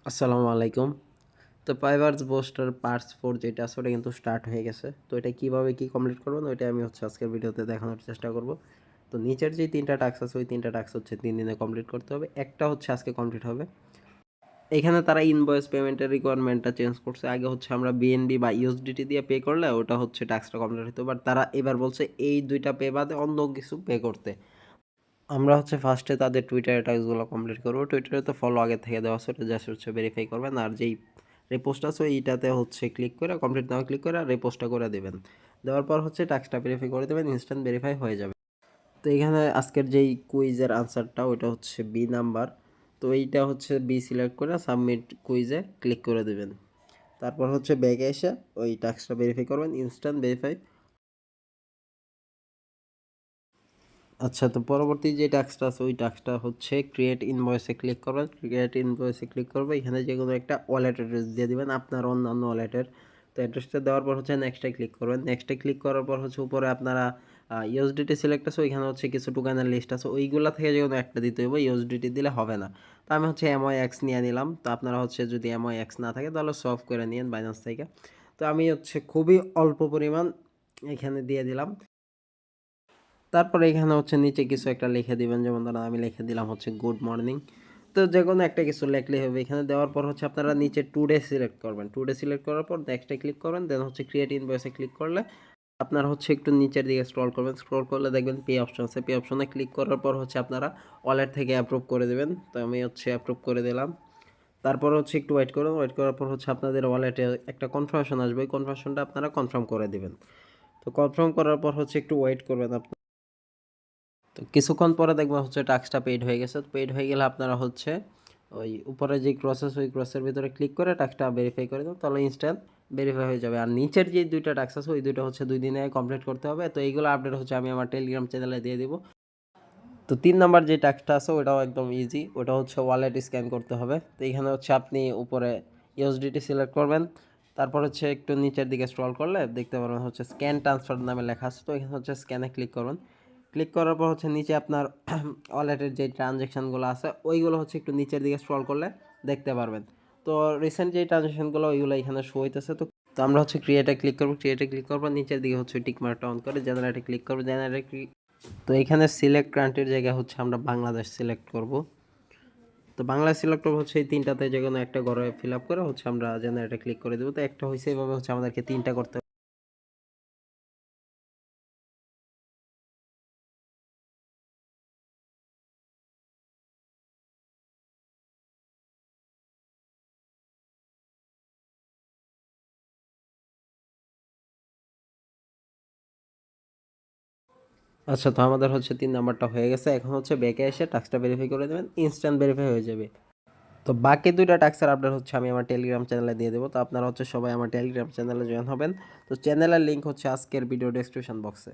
আসসালামু আলাইকুম। তো পাইভার্স বুস্টার পার্টস 4 যেটা আছে ওটা কিন্তু স্টার্ট হয়ে গেছে। তো এটা কিভাবে কি কমপ্লিট করবেন ওইটা আমি আজকের ভিডিওতে দেখানোর চেষ্টা করব। তো নিচের যে 3টা টাস্ক আছে ওই 3টা টাস্ক 3 দিনে কমপ্লিট করতে হবে। একটা আজকে কমপ্লিট হবে। এখানে তারা ইনভয়েস পেমেন্টের রিকোয়ারমেন্টটা চেঞ্জ করছে। আগে আমরা বিএনবি বা ইউএসডিটি দিয়ে পে করলে ওটা টাস্কটা কমপ্লিট হতো। বাট তারা এবার বলছে এই 2টা পে বাদে অন্য কিছু পে করতে। আমরা ফার্স্টে তাদের টুইটারে টাস্কগুলো কমপ্লিট করব। টুইটারে তো ফলো আগে থেকে দেওয়া আছে, ওটা জাস্ট ভেরিফাই করবেন। আর যেই রিপোস্ট আছে এইটাতে ক্লিক করে কমপ্লিট নাও ক্লিক করে রিপোস্টটা করে দেবেন। দেওয়ার পর টাস্কটা ভেরিফাই করে দেবেন, ইনস্ট্যান্ট ভেরিফাই হয়ে যাবে। তো এখানে আজকের যেই কুইজের আনসারটা ওইটা বি নাম্বার। তো এইটা বি সিলেক্ট করে সাবমিট কুইজে ক্লিক করে দেবেন। তারপর ব্যাগে এসে ওই টাস্কটা ভেরিফাই করবেন, ইনস্ট্যান্ট ভেরিফাই। আচ্ছা, তো পরবর্তী যে টাস্কটা আছে ওই টাস্কটা ক্রিয়েট ইনভয়েসে ক্লিক করবেন। ক্রিয়েট ইনভয়েসে ক্লিক করবে, এখানে যে কোনো একটা ওয়ালেট অ্যাড্রেস দিয়ে দিবেন আপনার অন্যান্য ওয়ালেটের। তো অ্যাড্রেসটা দেওয়ার পর নেক্সটে ক্লিক করবেন। নেক্সটে ক্লিক করার পর উপরে আপনারা ইউএসডিটি সিলেক্ট আছে, ওইখানে কিছু টোকেনের লিস্ট আছে, ওইগুলা থেকে যে কোনো একটা দিতে হবে, ইউএসডিটি দিলে হবে না। তো আমি এমওআইএক্স নিয়ে নিলাম। তো আপনারা যদি এমওআইএক্স না থাকে তাহলে সলভ করে নিন বাইন্যান্স থেকে। তো আমি খুবই অল্প পরিমাণ এখানে দিয়ে দিলাম। তারপরে এখানে নিচে কিছু একটা লিখে দিবেন, যেমন ধরেন আমি লিখে দিলাম গুড মর্নিং। তো যে কোনো একটা কিছু লিখলেই হবে। এখানে দেওয়ার পর আপনারা নিচে টুডে সিলেক্ট করবেন। টুডে সিলেক্ট করার পর নেক্সটে ক্লিক করবেন, দেন ক্রিয়েট ইনভয়েসে ক্লিক করলে আপনার একটু নিচের দিকে স্ক্রল করবেন। স্ক্রল করলে দেখবেন পে অপশন আছে। পে অপশনে ক্লিক করার পর আপনারা ওয়ালেট থেকে অ্যাপ্রুভ করে দেবেন। তো আমি অ্যাপ্রুভ করে দিলাম। তারপর একটু ওয়েট করুন। ওয়েট করার পর আপনাদের ওয়ালেটে একটা কনফার্মেশন আসবে। ওই কনফার্মেশনটা আপনারা কনফার্ম করে দিবেন। তো কনফার্ম করার পর একটু ওয়েট করবেন আপনি। তো কিছুক্ষণ পরে দেখবেন টাস্কটা পেইড হয়ে গেছে। পেইড হয়ে গেলে আপনারা ওই উপরে যে প্রসেস ওই প্রসেসের ভিতরে ক্লিক করে টাস্কটা ভেরিফাই করে দেন, তাহলে ইনস্ট্যান্ট ভেরিফাই হয়ে যাবে। আর নিচের যে 2টা টাস্ক আছে ওই 2টা 2 দিনে কমপ্লিট করতে হবে। তো এইগুলো আপডেট আমি আমার টেলিগ্রাম চ্যানেলে দিয়ে দিব। তো 3 নাম্বার যে টাস্কটা আছে ওটাও একদম ইজি। ওটা ওয়ালেট স্ক্যান করতে হবে। তো এখানে আপনি উপরে ইউএসডিটি সিলেক্ট করবেন। তারপর একটু নিচের দিকে স্ক্রল করলে দেখতে পারবেন স্ক্যান ট্রান্সফার নামে লেখা আছে। তো এখানে স্ক্যানে ক্লিক করবেন। ক্লিক করার পর নিচে আপনার ওয়ালেটের যে ট্রানজ্যাকশানগুলো আছে ওইগুলো একটু নিচের দিকে স্ক্রল করলে দেখতে পারবেন। তো রিসেন্ট যে ট্রানজ্যাকশানগুলো ওইগুলো এখানে শো হইতেছে। তো আমরা ক্রিয়েটে ক্লিক করবো। ক্রিয়েটে ক্লিক করবো, নিচের দিকে টিক মার্কটা অন করে জেনারেটে ক্লিক করবো। জেনারেটে তো এখানে সিলেক্ট কান্ট্রির জায়গায় আমরা বাংলাদেশ সিলেক্ট করব। তো বাংলা সিলেক্ট করবো এই 3টাতে যে কোনো একটা ঘরে ফিল আপ করে আমরা জেনারেটে ক্লিক করে দেবো। তো একটা হয়েছে, এইভাবে আমাদেরকে 3টা করতে হবে। আচ্ছা, তো আমাদের 3 নাম্বারটা হয়ে গেছে। এখন ব্যাকে এসে টাস্কটা ভেরিফাই করে দেবেন, ইনস্ট্যান্ট ভেরিফাই হয়ে যাবে। তো বাকি 2টা টাস্কের আপডেট আমি আমার টেলিগ্রাম চ্যানেলে দিয়ে দেবো। তো আপনারা সবাই আমার টেলিগ্রাম চ্যানেলে জয়েন হবেন। তো চ্যানেলের লিঙ্ক আজকের ভিডিও ডেসক্রিপশন বক্সে।